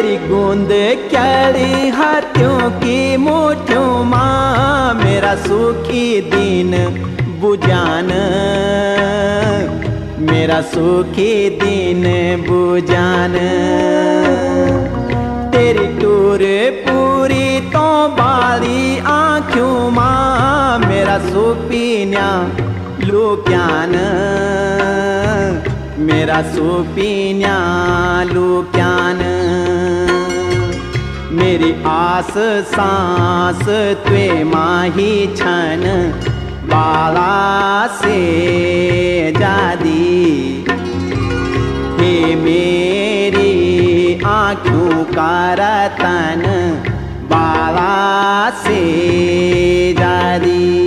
तेरी गूंद क्यारी हाथों की मुठ्ठियों माँ मेरा सुखी दिन बुझान, मेरा सुखी दिन बुझान। तेरी टूर पूरी तो बाली आँखों माँ मेरा सुपीन्या लुक्यान, मेरा सुपीन्या लुक्यान। मेरी आस सांस त्वे माही छन बाला से जादी, हे मेरी आँखों का रतन बाला से जादी।